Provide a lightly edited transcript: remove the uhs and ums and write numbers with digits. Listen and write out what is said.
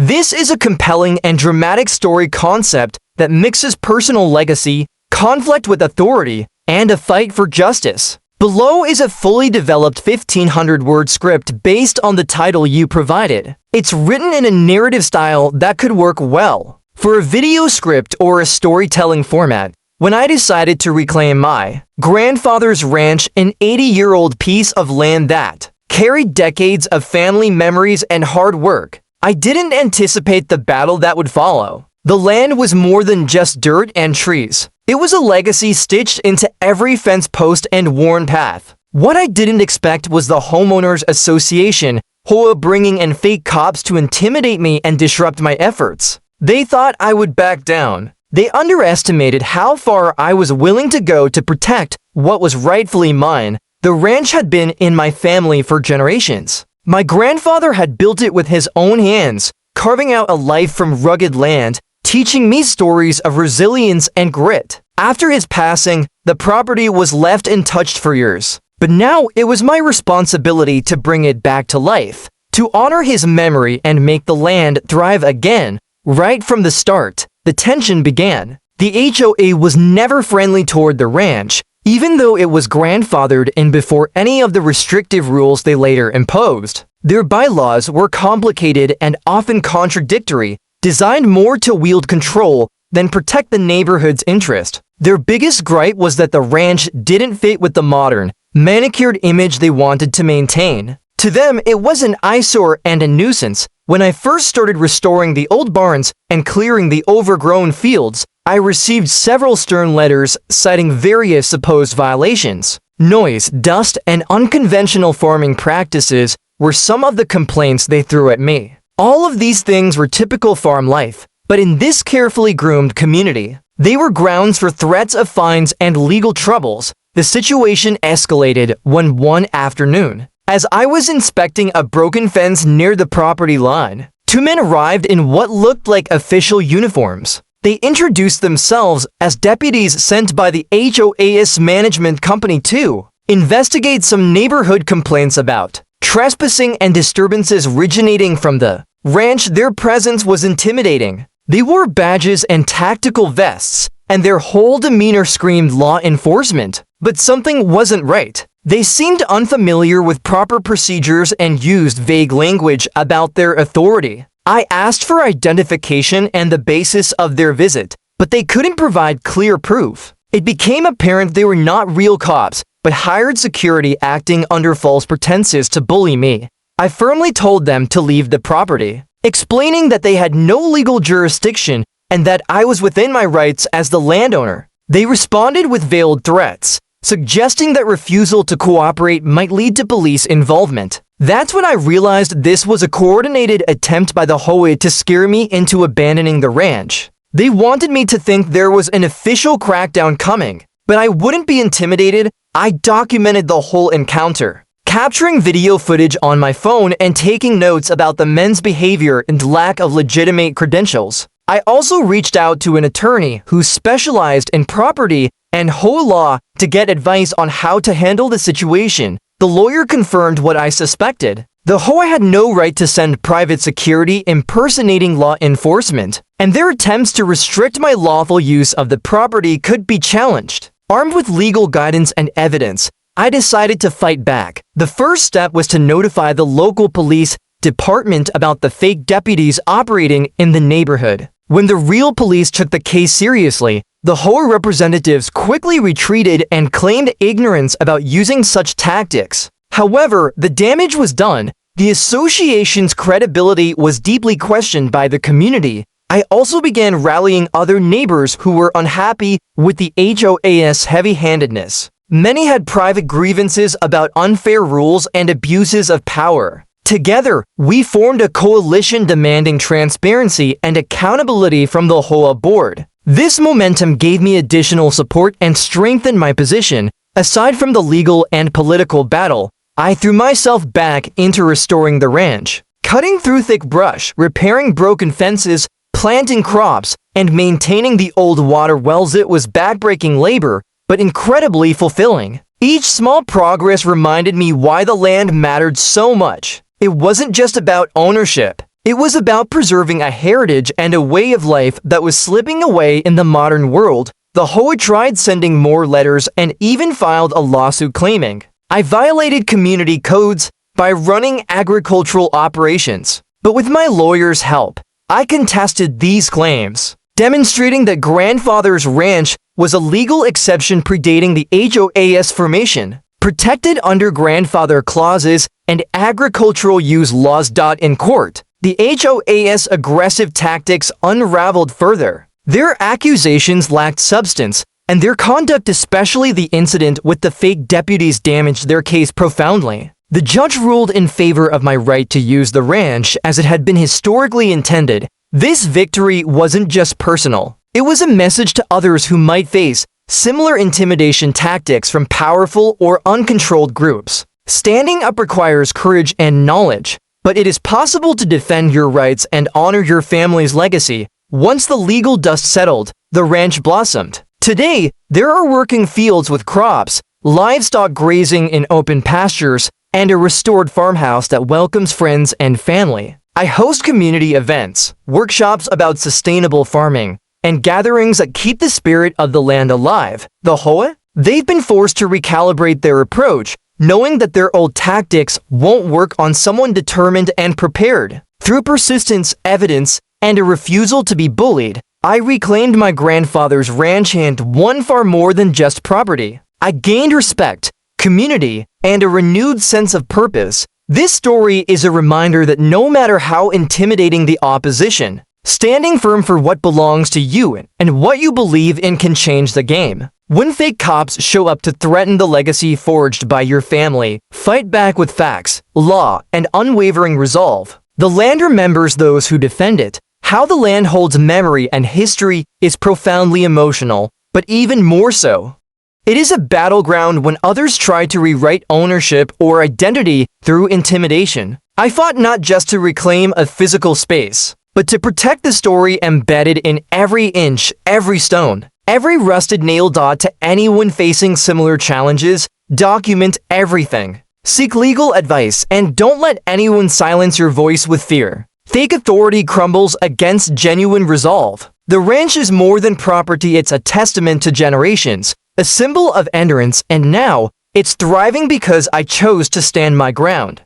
This is a compelling and dramatic story concept that mixes personal legacy, conflict with authority, and a fight for justice. Below is a fully developed 1,500-word script based on the title you provided. It's written in a narrative style that could work well for a video script or a storytelling format. When I decided to reclaim my grandfather's ranch, an 80-year-old piece of land that carried decades of family memories and hard work, I didn't anticipate the battle that would follow. The land was more than just dirt and trees. It was a legacy stitched into every fence post and worn path. What I didn't expect was the homeowners association, HOA, bringing in fake cops to intimidate me and disrupt my efforts. They thought I would back down. They underestimated how far I was willing to go to protect what was rightfully mine. The ranch had been in my family for generations. My grandfather had built it with his own hands, carving out a life from rugged land, teaching me stories of resilience and grit. After his passing, the property was left untouched for years. But now it was my responsibility to bring it back to life, to honor his memory and make the land thrive again. Right from the start, the tension began. The HOA was never friendly toward the ranch, even though it was grandfathered in before any of the restrictive rules they later imposed. Their bylaws were complicated and often contradictory, designed more to wield control than protect the neighborhood's interest. Their biggest gripe was that the ranch didn't fit with the modern, manicured image they wanted to maintain. To them, it was an eyesore and a nuisance. When I first started restoring the old barns and clearing the overgrown fields, I received several stern letters citing various supposed violations. Noise, dust, and unconventional farming practices were some of the complaints they threw at me. All of these things were typical farm life, but in this carefully groomed community, they were grounds for threats of fines and legal troubles. The situation escalated one afternoon. As I was inspecting a broken fence near the property line, two men arrived in what looked like official uniforms. They introduced themselves as deputies sent by the HOA's management company to investigate some neighborhood complaints about trespassing and disturbances originating from the ranch. Their presence was intimidating. They wore badges and tactical vests, and their whole demeanor screamed law enforcement. But something wasn't right. They seemed unfamiliar with proper procedures and used vague language about their authority. I asked for identification and the basis of their visit, but they couldn't provide clear proof. It became apparent they were not real cops, but hired security acting under false pretenses to bully me. I firmly told them to leave the property, explaining that they had no legal jurisdiction and that I was within my rights as the landowner. They responded with veiled threats, suggesting that refusal to cooperate might lead to police involvement. That's when I realized this was a coordinated attempt by the HOA to scare me into abandoning the ranch. They wanted me to think there was an official crackdown coming, but I wouldn't be intimidated. I documented the whole encounter, capturing video footage on my phone and taking notes about the men's behavior and lack of legitimate credentials. I also reached out to an attorney who specialized in property and HOA law to get advice on how to handle the situation. The lawyer confirmed what I suspected. The HOA had no right to send private security impersonating law enforcement, and their attempts to restrict my lawful use of the property could be challenged. Armed with legal guidance and evidence, I decided to fight back. The first step was to notify the local police department about the fake deputies operating in the neighborhood. When the real police took the case seriously, the HOA representatives quickly retreated and claimed ignorance about using such tactics. However, the damage was done. The association's credibility was deeply questioned by the community. I also began rallying other neighbors who were unhappy with the HOA's heavy-handedness. Many had private grievances about unfair rules and abuses of power. Together, we formed a coalition demanding transparency and accountability from the HOA board. This momentum gave me additional support and strengthened my position. Aside from the legal and political battle, I threw myself back into restoring the ranch. Cutting through thick brush, repairing broken fences, planting crops, and maintaining the old water wells. It was backbreaking labor, but incredibly fulfilling. Each small progress reminded me why the land mattered so much. It wasn't just about ownership. It was about preserving a heritage and a way of life that was slipping away in the modern world. The HOA tried sending more letters and even filed a lawsuit claiming, "I violated community codes by running agricultural operations." But with my lawyer's help, I contested these claims, demonstrating that grandfather's ranch was a legal exception predating the HOA's formation, protected under grandfather clauses and agricultural use laws. In court, the HOA's aggressive tactics unraveled further. Their accusations lacked substance, and their conduct, especially the incident with the fake deputies, damaged their case profoundly. The judge ruled in favor of my right to use the ranch as it had been historically intended. This victory wasn't just personal. It was a message to others who might face similar intimidation tactics from powerful or uncontrolled groups. Standing up requires courage and knowledge, but it is possible to defend your rights and honor your family's legacy. Once the legal dust settled, the ranch blossomed. Today, there are working fields with crops, livestock grazing in open pastures, and a restored farmhouse that welcomes friends and family. I host community events, workshops about sustainable farming, and gatherings that keep the spirit of the land alive. The HOA? They've been forced to recalibrate their approach, knowing that their old tactics won't work on someone determined and prepared. Through persistence, evidence, and a refusal to be bullied, I reclaimed my grandfather's ranch and won far more than just property. I gained respect, community, and a renewed sense of purpose. This story is a reminder that no matter how intimidating the opposition, standing firm for what belongs to you and what you believe in can change the game. When fake cops show up to threaten the legacy forged by your family, fight back with facts, law, and unwavering resolve. The land remembers those who defend it. How the land holds memory and history is profoundly emotional, but even more so. It is a battleground when others try to rewrite ownership or identity through intimidation. I fought not just to reclaim a physical space, but to protect the story embedded in every inch, every stone, every rusted nail. To anyone facing similar challenges, document everything. Seek legal advice and don't let anyone silence your voice with fear. Fake authority crumbles against genuine resolve. The ranch is more than property, it's a testament to generations, a symbol of endurance, and now it's thriving because I chose to stand my ground.